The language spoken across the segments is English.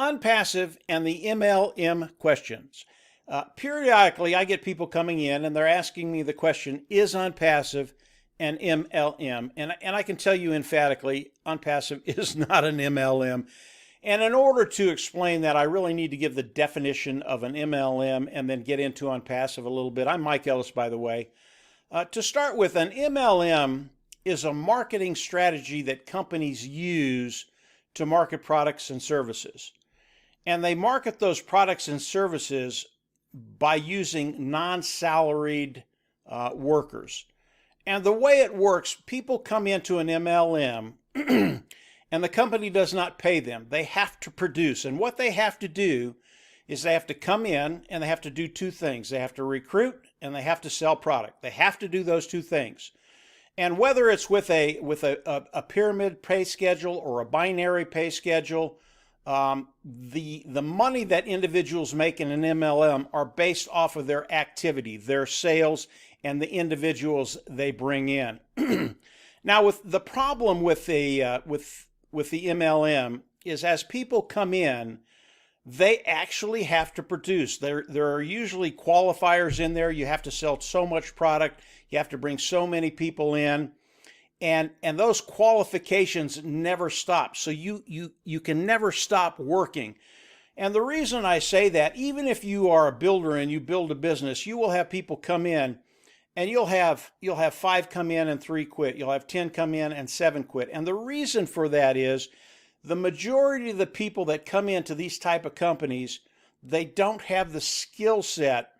Unpassive and the MLM questions. Periodically, I get people coming in and they're asking me the question, is Unpassive an MLM? And I can tell you emphatically, Unpassive is not an MLM. And in order to explain that, I really need to give the definition of an MLM and then get into Unpassive a little bit. I'm Mike Ellis, by the way. To start with, an MLM is a marketing strategy that companies use to market products and services. And they market those products and services by using non-salaried workers. And the way it works, people come into an MLM and the company does not pay them. They have to produce. And what they have to do is they have to come in and they have to do two things. They have to recruit and they have to sell product. They have to do those two things. And whether it's with a pyramid pay schedule or a binary pay schedule, the money that individuals make in an MLM are based off of their activity, their sales, and the individuals they bring in. Now, with the problem with the MLM is as people come in, they actually have to produce. There are usually qualifiers in there. You have to sell so much product. You have to bring so many people in. And those qualifications never stop. So you can never stop working. And the reason I say that, even if you are a builder and you build a business, you will have people come in and you'll have 5 come in and 3 quit. You'll have 10 come in and 7 quit. And the reason for that is the majority of the people that come into these type of companies, they don't have the skill set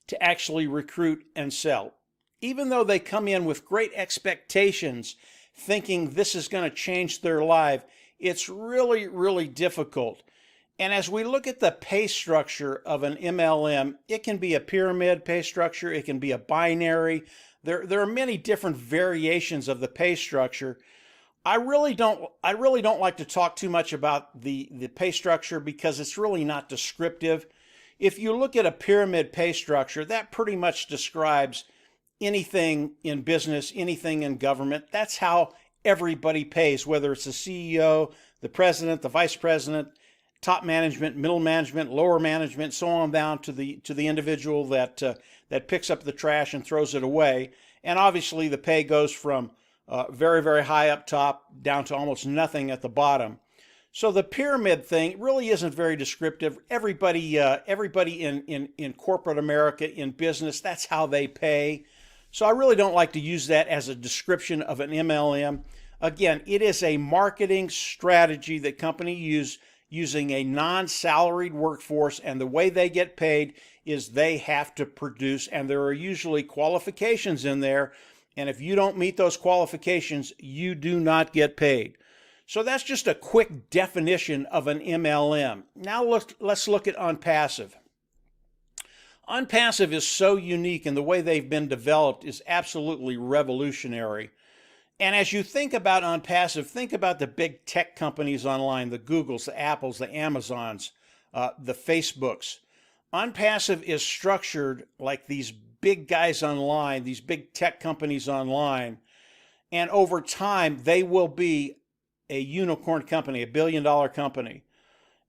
to actually recruit and sell. Even though they come in with great expectations, thinking this is going to change their life, it's really, really difficult. And as we look at the pay structure of an MLM, it can be a pyramid pay structure, it can be a binary. There are many different variations of the pay structure. I really don't like to talk too much about the pay structure because it's really not descriptive. If you look at a pyramid pay structure, that pretty much describes anything in business, anything in government. That's how everybody pays, whether it's the CEO, the president, the vice president, top management, middle management, lower management, so on down to the individual that picks up the trash and throws it away. And obviously the pay goes from very, very high up top down to almost nothing at the bottom. So the pyramid thing really isn't very descriptive. Everybody in corporate America, in business, that's how they pay. So I really don't like to use that as a description of an MLM. Again, it is a marketing strategy that companies use using a non-salaried workforce, and the way they get paid is they have to produce, and there are usually qualifications in there, and if you don't meet those qualifications, you do not get paid. So that's just a quick definition of an MLM. Now let's look at Unpassive. Unpassive is so unique, and the way they've been developed is absolutely revolutionary. And as you think about Unpassive, think about the big tech companies online, the Googles, the Apples, the Amazons, the Facebooks. Unpassive is structured like these big guys online, these big tech companies online, and over time they will be a unicorn company, $1 billion company.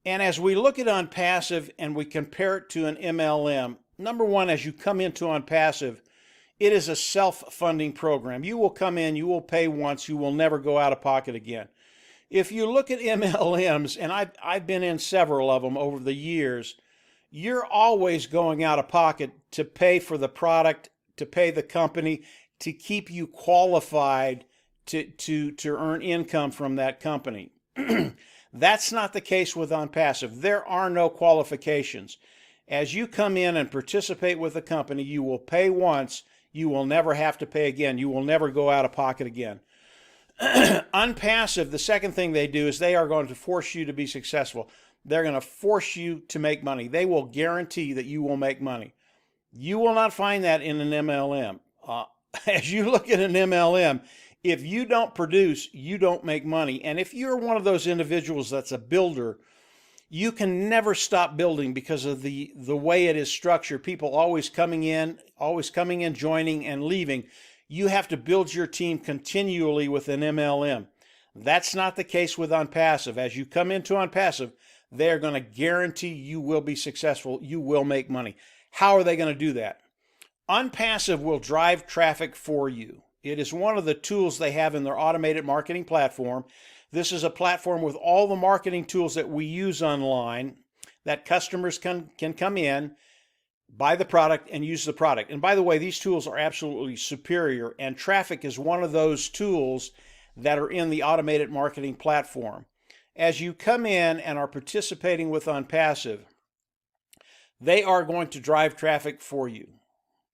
And as we look at Unpassive and we compare it to an MLM, number one, as you come into Unpassive, it is a self-funding program. You will come in, you will pay once, you will never go out of pocket again. If you look at MLMs, and I've been in several of them over the years, you're always going out of pocket to pay for the product, to pay the company, to keep you qualified to earn income from that company. That's not the case with Unpassive. There are no qualifications. As you come in and participate with the company, you will pay once, you will never have to pay again. You will never go out of pocket again. Unpassive, the second thing they do is they are going to force you to be successful. They're going to force you to make money. They will guarantee that you will make money. You will not find that in an MLM. As you look at an MLM, if you don't produce, you don't make money. And if you're one of those individuals that's a builder, you can never stop building because of the way it is structured. People always coming in, joining and leaving. You have to build your team continually with an MLM. That's not the case with OnPassive. As you come into OnPassive, they're going to guarantee you will be successful. You will make money. How are they going to do that? OnPassive will drive traffic for you. It is one of the tools they have in their automated marketing platform. This is a platform with all the marketing tools that we use online that customers can come in, buy the product, and use the product. And by the way, these tools are absolutely superior, and traffic is one of those tools that are in the automated marketing platform. As you come in and are participating with OnPassive, they are going to drive traffic for you.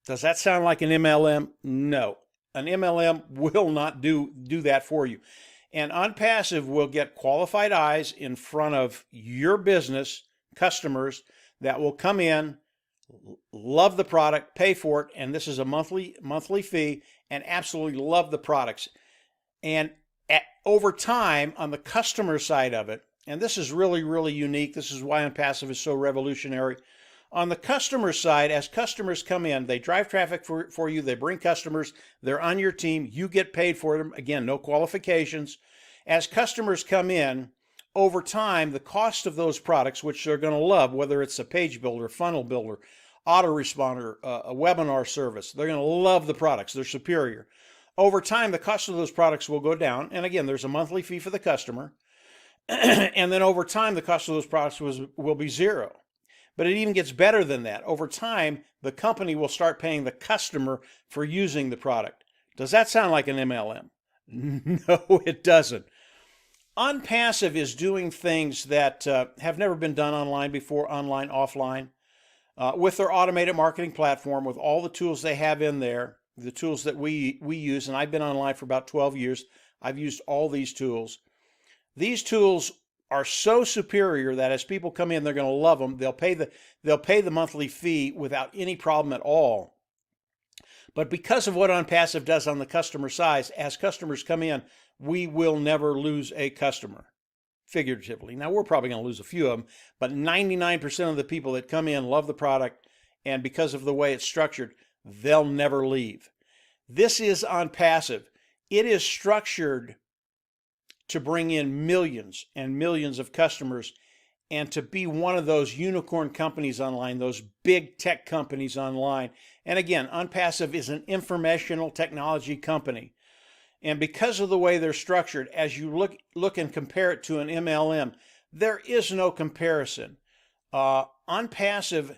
Does that sound like an MLM? No. An MLM will not do that for you. And OnPassive will get qualified eyes in front of your business customers that will come in, love the product, pay for it, and this is a monthly fee, and absolutely love the products. And over time, on the customer side of it, and this is really, really unique, this is why OnPassive is so revolutionary. On the customer side, as customers come in, they drive traffic for you, they bring customers, they're on your team, you get paid for them. Again, no qualifications. As customers come in, over time, the cost of those products, which they're going to love, whether it's a page builder, funnel builder, autoresponder, a webinar service, they're going to love the products. They're superior. Over time, the cost of those products will go down. And again, there's a monthly fee for the customer. And then over time, the cost of those products will be zero. But it even gets better than that. Over time, the company will start paying the customer for using the product. Does that sound like an MLM? No, it doesn't. OnPassive is doing things that have never been done online before, online, offline, with their automated marketing platform, with all the tools they have in there, the tools that we use, and I've been online for about 12 years. I've used all these tools. These tools are so superior that as people come in, they're going to love them. They'll pay the monthly fee without any problem at all. But because of what OnPassive does on the customer side, as customers come in, we will never lose a customer, figuratively. Now, we're probably going to lose a few of them, but 99% of the people that come in love the product, and because of the way it's structured, they'll never leave. This is OnPassive. It is structured to bring in millions and millions of customers and to be one of those unicorn companies online, those big tech companies online. And again, OnPassive is an informational technology company. And because of the way they're structured, as you look and compare it to an MLM, there is no comparison. OnPassive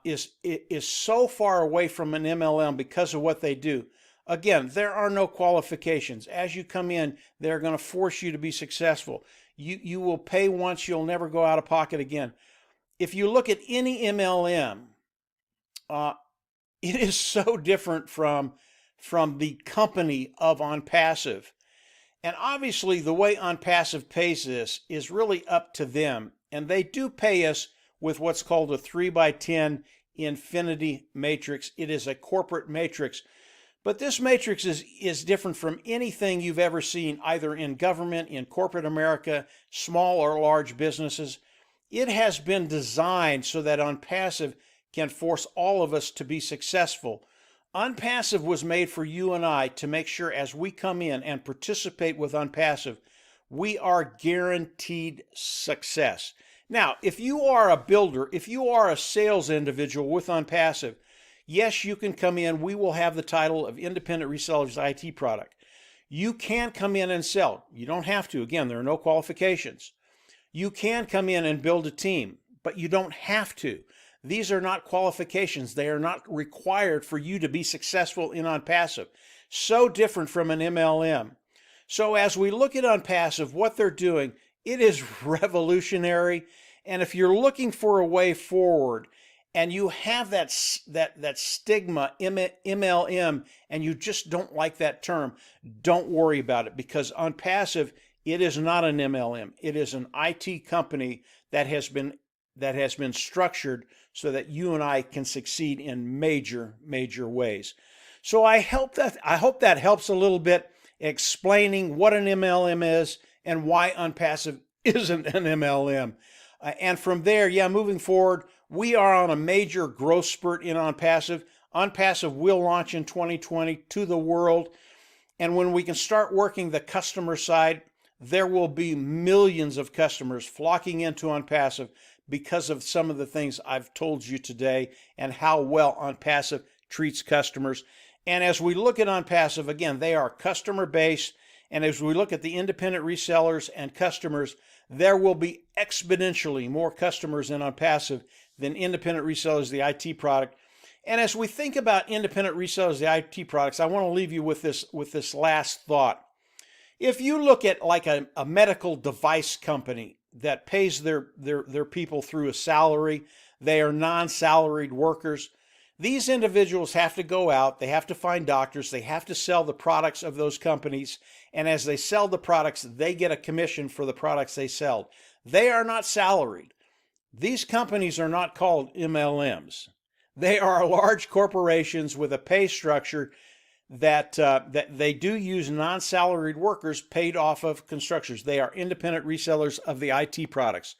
is so far away from an MLM because of what they do. Again, there are no qualifications. As you come in, they're going to force you to be successful. You will pay once, you'll never go out of pocket again. If you look at any MLM, it is so different from the company of OnPassive. And obviously, the way OnPassive pays this is really up to them. And they do pay us with what's called a 3x10 infinity matrix. It is a corporate matrix. But this matrix is different from anything you've ever seen, either in government, in corporate America, small or large businesses. It has been designed so that OnPassive can force all of us to be successful. OnPassive was made for you and I to make sure as we come in and participate with OnPassive, we are guaranteed success. Now, if you are a builder, if you are a sales individual with OnPassive, yes, you can come in. We will have the title of Independent Resellers IT Product. You can come in and sell. You don't have to. Again, there are no qualifications. You can come in and build a team, but you don't have to. These are not qualifications. They are not required for you to be successful in OnPassive. So different from an MLM. So as we look at OnPassive, what they're doing, it is revolutionary. And if you're looking for a way forward, and you have that stigma, MLM, and you just don't like that term, don't worry about it, because OnPassive, it is not an MLM. It is an IT company that has been structured so that you and I can succeed in major, major ways. So I hope that helps a little bit explaining what an MLM is and why OnPassive isn't an MLM. And from there, moving forward, we are on a major growth spurt in OnPassive. OnPassive will launch in 2020 to the world. And when we can start working the customer side, there will be millions of customers flocking into OnPassive because of some of the things I've told you today and how well OnPassive treats customers. And as we look at OnPassive, again, they are customer based. And as we look at the independent resellers and customers, there will be exponentially more customers in OnPassive than independent resellers of the IT product. And as we think about independent resellers of the IT products, I want to leave you with this last thought. If you look at like a medical device company that pays their people through a salary, they are non-salaried workers. These individuals have to go out, they have to find doctors, they have to sell the products of those companies, and as they sell the products, they get a commission for the products they sell. They are not salaried. These companies are not called MLMs. They are large corporations with a pay structure that they do use non-salaried workers paid off of constructors. They are independent resellers of the IT products.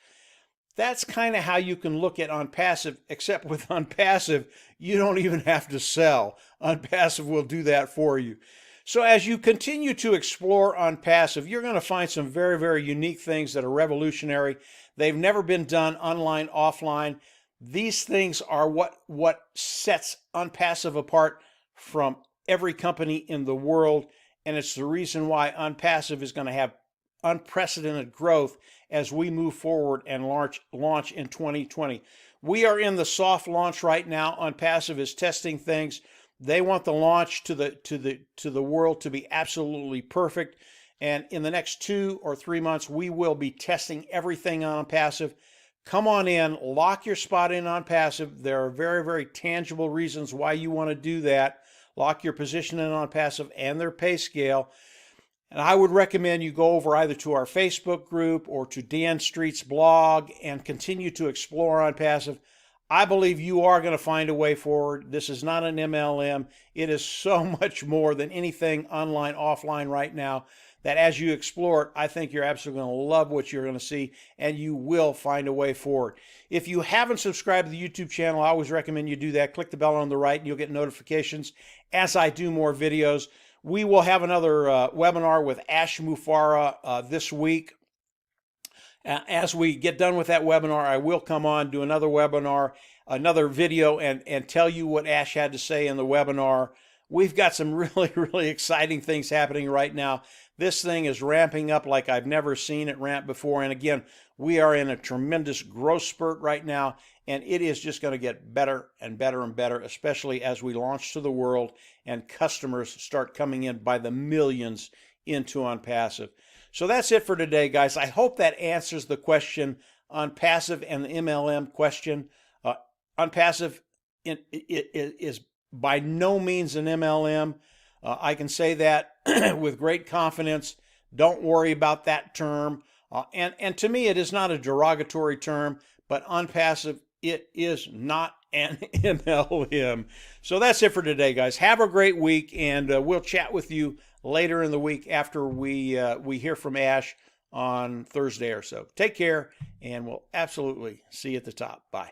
That's kind of how you can look at OnPassive, except with OnPassive, you don't even have to sell. OnPassive will do that for you. So as you continue to explore OnPassive, you're going to find some very, very unique things that are revolutionary. They've never been done online, offline. These things are what sets OnPassive apart from every company in the world, and it's the reason why OnPassive is going to have unprecedented growth as we move forward and launch in 2020. We are in the soft launch right now. OnPassive is testing things. They want the launch to the world to be absolutely perfect, and in the next 2 or 3 months, we will be testing everything on OnPassive. Come on in, lock your spot in OnPassive. There are very, very tangible reasons why you want to do that. Lock your position in OnPassive and their pay scale. And I would recommend you go over either to our Facebook group or to Dan Street's blog and continue to explore OnPassive. I believe you are going to find a way forward. This is not an MLM. It is so much more than anything online, offline right now, that as you explore it, I think you're absolutely going to love what you're going to see, and you will find a way forward. If you haven't subscribed to the YouTube channel, I always recommend you do that. Click the bell on the right, and you'll get notifications as I do more videos. We will have another webinar with Ash Mufareh this week. As we get done with that webinar, I will come on, do another webinar, another video, and tell you what Ash had to say in the webinar. We've got some really, really exciting things happening right now. This thing is ramping up like I've never seen it ramp before. And again, we are in a tremendous growth spurt right now, and it is just going to get better and better and better, especially as we launch to the world and customers start coming in by the millions into OnPassive. So that's it for today, guys. I hope that answers the question OnPassive and the MLM question. OnPassive is by no means an MLM. I can say that with great confidence. Don't worry about that term. And to me, it is not a derogatory term, but OnPassive, it is not an MLM. So that's it for today, guys. Have a great week, and we'll chat with you later in the week after we hear from Ash on Thursday or so. Take care, and we'll absolutely see you at the top. Bye.